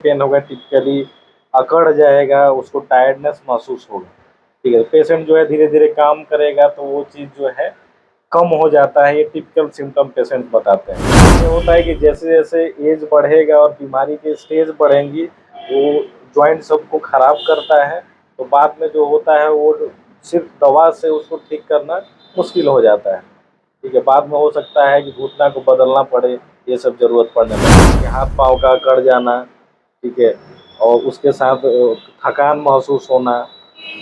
Pen होगा, typically अकड़ जाएगा, उसको टायर्डनेस महसूस होगा। ठीक है, पेशेंट जो है धीरे धीरे काम करेगा तो वो चीज़ जो है कम हो जाता है। ये टिपिकल सिम्टम पेशेंट बताते हैं। ये होता है कि जैसे जैसे एज बढ़ेगा और बीमारी की स्टेज बढ़ेंगी, वो जॉइंट सबको खराब करता है। तो बाद में जो होता है वो सिर्फ दवा से उसको ठीक करना मुश्किल हो जाता है। ठीक है, बाद में हो सकता है कि घुटना को बदलना पड़े, ये सब ज़रूरत पड़ने लगे। हाथ पाँव का अकड़ जाना, ठीक है, और उसके साथ थकान महसूस होना,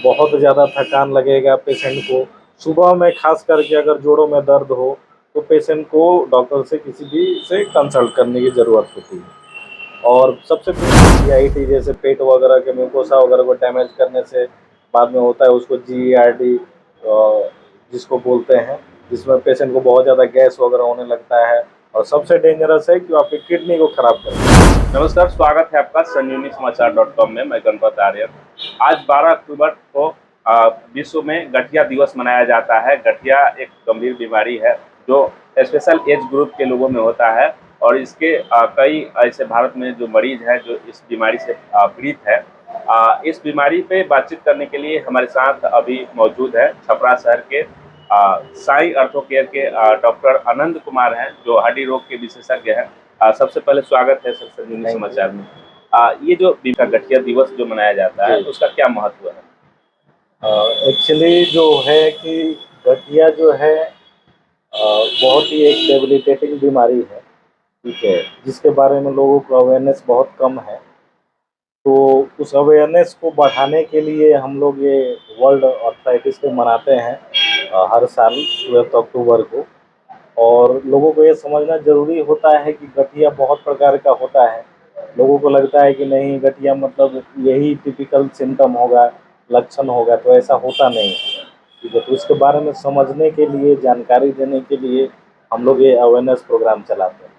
बहुत ज़्यादा थकान लगेगा पेशेंट को। सुबह में खास करके अगर जोड़ों में दर्द हो तो पेशेंट को डॉक्टर से किसी भी से कंसल्ट करने की ज़रूरत होती है। और सबसे जीआईटी जैसे पेट वगैरह के म्यूकोसा वगैरह को डैमेज करने से बाद में होता है उसको जीईआरडी जिसको बोलते हैं, जिसमें पेशेंट को बहुत ज़्यादा गैस वगैरह होने लगता है। और सबसे डेंजरस है कि वो आपकी किडनी को खराब करता है। नमस्कार, स्वागत है आपका संजीवनी समाचार.com में। मैं गणपत आर्य। आज 12 अक्टूबर को विश्व में गठिया दिवस मनाया जाता है। गठिया एक गंभीर बीमारी है जो स्पेशल एज ग्रुप के लोगों में होता है और इसके कई ऐसे भारत में जो मरीज हैं जो इस बीमारी से पीड़ित है। इस बीमारी पे बातचीत करने के लिए हमारे साथ अभी मौजूद है छपरा शहर के साई अर्थो केयर के डॉक्टर आनंद कुमार हैं जो हड्डी रोग के विशेषज्ञ हैं। सबसे पहले स्वागत है सर संजीवनी समाचार में। ये जो गठिया दिवस जो मनाया जाता है उसका क्या महत्व है? एक्चुअली जो है कि गठिया जो है बहुत ही एक डेबिलिटेटिंग बीमारी है। ठीक है, जिसके बारे में लोगों को अवेयरनेस बहुत कम है। तो उस अवेयरनेस को बढ़ाने के लिए हम लोग ये वर्ल्ड आर्थराइटिस डे मनाते हैं हर साल 12 अक्टूबर को। और लोगों को ये समझना ज़रूरी होता है कि गठिया बहुत प्रकार का होता है। लोगों को लगता है कि नहीं, गठिया मतलब यही टिपिकल सिम्टम होगा, लक्षण होगा, तो ऐसा होता नहीं है। ठीक है, तो इसके बारे में समझने के लिए, जानकारी देने के लिए हम लोग ये अवेयरनेस प्रोग्राम चलाते हैं।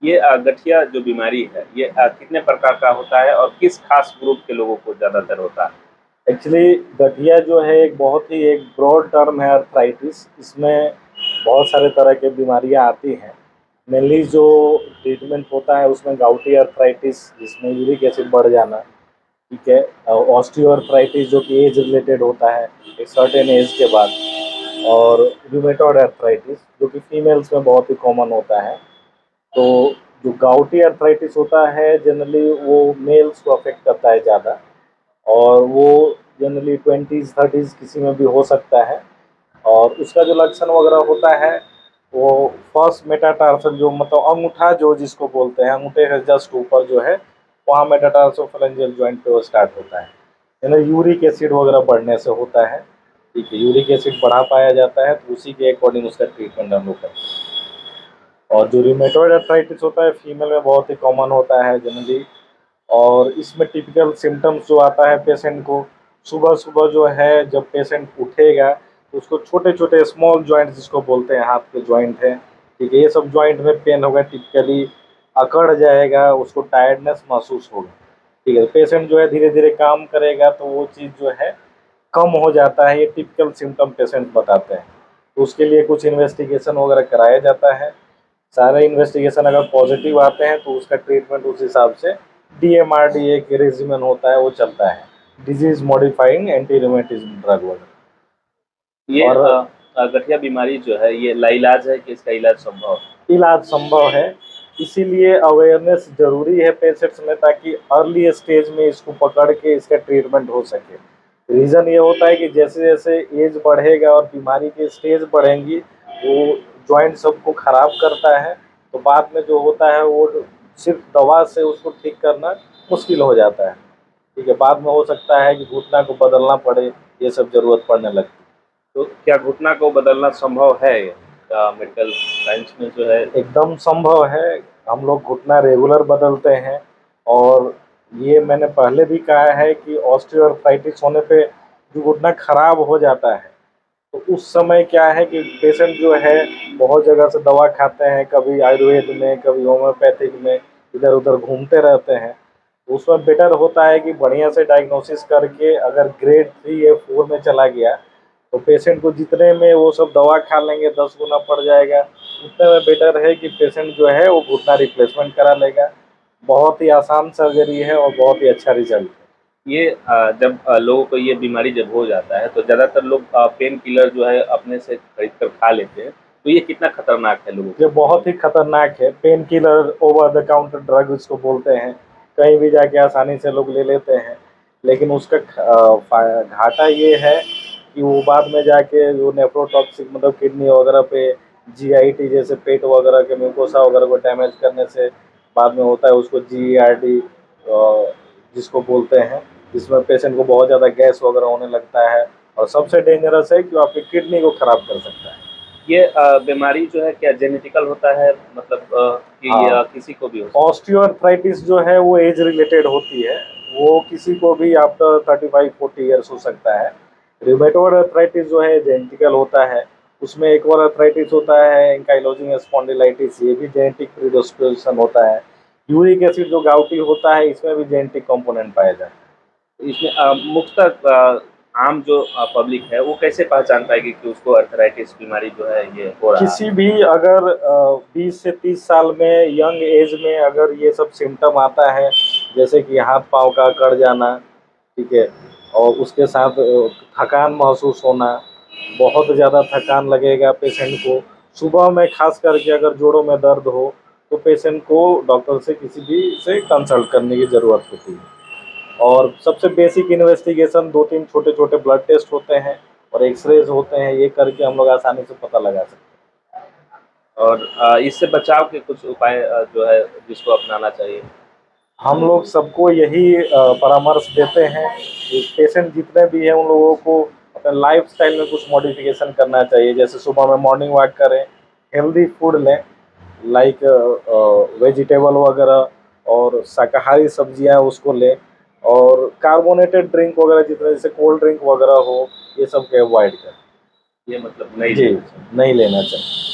ये गठिया जो बीमारी है ये कितने प्रकार का होता है और किस खास ग्रुप के लोगों को ज़्यादातर होता है? एक्चुअली गठिया जो है एक बहुत ही एक ब्रॉड टर्म है अर्थराइटिस। इसमें बहुत सारे तरह के बीमारियां आती हैं। मेनली जो ट्रीटमेंट होता है उसमें गाउटी अर्थराइटिस जिसमें यूरिक एसिड बढ़ जाना, ठीक है, ऑस्टियो अर्थराइटिस जो कि एज रिलेटेड होता है एक सर्टेन एज के बाद, और रूमेटॉइड अर्थराइटिस जो कि फीमेल्स में बहुत ही कॉमन होता है। तो जो गाउटी अर्थराइटिस होता है जनरली वो मेल्स को अफेक्ट करता है ज़्यादा, और वो जनरली 20s 30s किसी में भी हो सकता है। और उसका जो लक्षण वगैरह होता है वो फर्स्ट मेटाटार्सल जो मतलब अंगूठा जो जिसको बोलते हैं, अंगूठे के जस्ट ऊपर जो है वहाँ मेटाटार्सोफेरेंजियल जॉइंट पे वो स्टार्ट होता है। यानी यूरिक एसिड वगैरह बढ़ने से होता है। ठीक है, यूरिक एसिड बढ़ा पाया जाता है तो उसी के अकॉर्डिंग उसका ट्रीटमेंट हम लोग करते हैं। और जो रिमेटॉइड अर्थराइटिस होता है फीमेल में बहुत ही कॉमन होता है जनरली। और इसमें टिपिकल सिम्टम्स जो आता है पेशेंट को, सुबह सुबह जो है जब पेशेंट उठेगा तो उसको छोटे छोटे स्मॉल जॉइंट जिसको बोलते हैं, हाथ के जॉइंट हैं, ठीक है, ये सब जॉइंट में पेन होगा, टिपिकली अकड़ जाएगा, उसको टायर्डनेस महसूस होगा। ठीक है, पेशेंट जो है धीरे धीरे काम करेगा तो वो चीज़ जो है कम हो जाता है। ये टिपिकल सिम्टम पेशेंट बताते हैं। तो उसके लिए कुछ इन्वेस्टिगेशन वगैरह कराया जाता है। सारे इन्वेस्टिगेशन अगर पॉजिटिव आते हैं तो उसका ट्रीटमेंट उस हिसाब से डीएमआरडी एक रेजिमेन होता है वो चलता है, disease modifying anti rheumatism drug वगैरह। ये और गठिया बीमारी जो है ये लाइलाज है कि इसका इलाज संभव है? इलाज संभव है, इसीलिए अवेयरनेस जरूरी है पेशेंट्स में, ताकि अर्ली स्टेज में इसको पकड़ के इसका ट्रीटमेंट हो सके। रीज़न ये होता है कि जैसे जैसे एज बढ़ेगा और बीमारी की स्टेज बढ़ेंगी, वो जॉइंट सबको खराब करता है। तो बाद में जो होता है वो सिर्फ दवा से उसको ठीक करना मुश्किल हो जाता है। ठीक है, बाद में हो सकता है कि घुटना को बदलना पड़े, ये सब ज़रूरत पड़ने लगती है। तो क्या घुटना को बदलना संभव है? मेडिकल साइंस में जो है एकदम संभव है। हम लोग घुटना रेगुलर बदलते हैं। और ये मैंने पहले भी कहा है कि ऑस्टियोआर्थराइटिस होने पे जो घुटना खराब हो जाता है तो उस समय क्या है कि पेशेंट जो है बहुत जगह से दवा खाते हैं, कभी आयुर्वेद में कभी होम्योपैथिक में, इधर उधर घूमते रहते हैं। तो उसमें बेटर होता है कि बढ़िया से डायग्नोसिस करके अगर ग्रेड 3 या 4 में चला गया तो पेशेंट को जितने में वो सब दवा खा लेंगे 10 गुना पड़ जाएगा, उतने में बेटर है कि पेशेंट जो है वो घुटना रिप्लेसमेंट करा लेगा। बहुत ही आसान सर्जरी है और बहुत ही अच्छा रिजल्ट है। ये जब लोगों को ये बीमारी जब हो जाता है तो ज़्यादातर लोग पेन किलर जो है अपने से खरीद कर खा लेते हैं, तो ये कितना खतरनाक है लोगों ये के लिए? बहुत ही खतरनाक है। Pain killer, over the counter drug इसको बोलते हैं। कहीं भी जाके आसानी से लोग ले लेते हैं, लेकिन उसका घाटा ये है कि वो बाद में जाके वो नेफ्रोटॉक्सिक मतलब किडनी वगैरह पे, जीआईटी जैसे पेट वगैरह के म्यूकोसा वगैरह को डैमेज करने से बाद में होता है उसको जीईआरडी जिसको बोलते हैं, जिसमें पेशेंट को बहुत ज़्यादा गैस वगैरह होने लगता है और सबसे डेंजरस है कि वो आपकी किडनी को खराब कर सकता है। ये बीमारी जो है क्या जेनेटिकल होता है मतलब कि हाँ, किसी को भी हो सकता ऑस्टियोआर्थराइटिस जो है वो एज रिलेटेड होती है। वो किसी को भी आफ्टर 35-40 ईयर्स हो सकता है। रूमेटॉइड अर्थराइटिस जो है जेनेटिकल होता है। उसमें एक और अर्थराइटिस होता है एंकाइलोजिंग स्पॉन्डिलाइटिस, ये भी जेनेटिक प्रीडिस्पोजिशन होता है। यूरिक एसिड जो गाउटी होता है इसमें भी जेनेटिक कंपोनेंट पाया जाता है। है? इसमें मुख्यतः आम जो पब्लिक है वो कैसे पहचान पाएगी कि उसको अर्थराइटिस बीमारी जो है ये हो रहा है? किसी भी अगर 20 से 30 साल में यंग एज में अगर ये सब सिम्टम आता है, जैसे कि हाथ पाँव का अकड़ जाना, ठीक है, और उसके साथ थकान महसूस होना, बहुत ज़्यादा थकान लगेगा पेशेंट को। सुबह में खास करके अगर जोड़ों में दर्द हो तो पेशेंट को डॉक्टर से किसी भी से कंसल्ट करने की ज़रूरत होती है। और सबसे बेसिक इन्वेस्टिगेशन 2-3 छोटे-छोटे ब्लड टेस्ट होते हैं और एक्स-रेज़ होते हैं, ये करके हम लोग आसानी से पता लगा सकते हैं। और इससे बचाव के कुछ उपाय जो है जिसको अपनाना चाहिए? हम लोग सबको यही परामर्श देते हैं कि पेशेंट जितने भी हैं उन लोगों को अपने लाइफ़स्टाइल में कुछ मॉडिफ़िकेशन करना चाहिए। जैसे सुबह में मॉर्निंग वॉक करें, हेल्दी फूड लें, लाइक वेजिटेबल वगैरह और शाकाहारी सब्जियां उसको लें, और कार्बोनेटेड ड्रिंक वगैरह जितने जैसे कोल्ड ड्रिंक वगैरह हो, ये सब के अवॉइड करें। ये मतलब नहीं जी, लेना चाहिए। नहीं लेना चाहिए।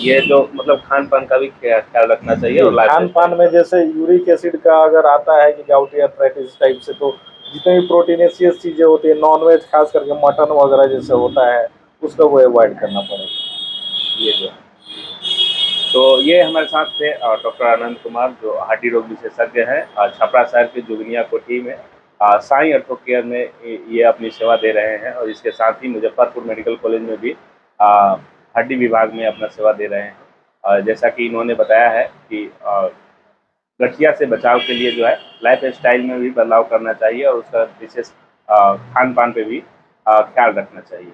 ये जो मतलब खान-पान का भी ख्याल रखना चाहिए जी, और लाइफ़स्टाइल खान-पान में का। जैसे यूरिक एसिड का अगर आता है कि गाउटी अर्थराइटिस टाइप से, तो जितनी भी प्रोटीनेशियस चीज़ें होती हैं, नॉन-वेज खास करके मटन वगैरह जैसे होता है, उसका वो अवॉइड करना पड़ेगा। ये जो है। तो ये हमारे साथ थे डॉक्टर आनंद कुमार जो हड्डी रोग विशेषज्ञ हैं, छपरा शहर के जोगिनिया कोठी में साईं ऑर्थो केयर में ये अपनी सेवा दे रहे हैं और इसके साथ ही मुजफ्फरपुर मेडिकल कॉलेज में भी अ, हड्डी विभाग में अपना सेवा दे रहे हैं। जैसा कि इन्होंने बताया है कि गठिया से बचाव के लिए जो है लाइफ स्टाइल में भी बदलाव करना चाहिए और उसका विशेष खान पान पे भी ख्याल रखना चाहिए।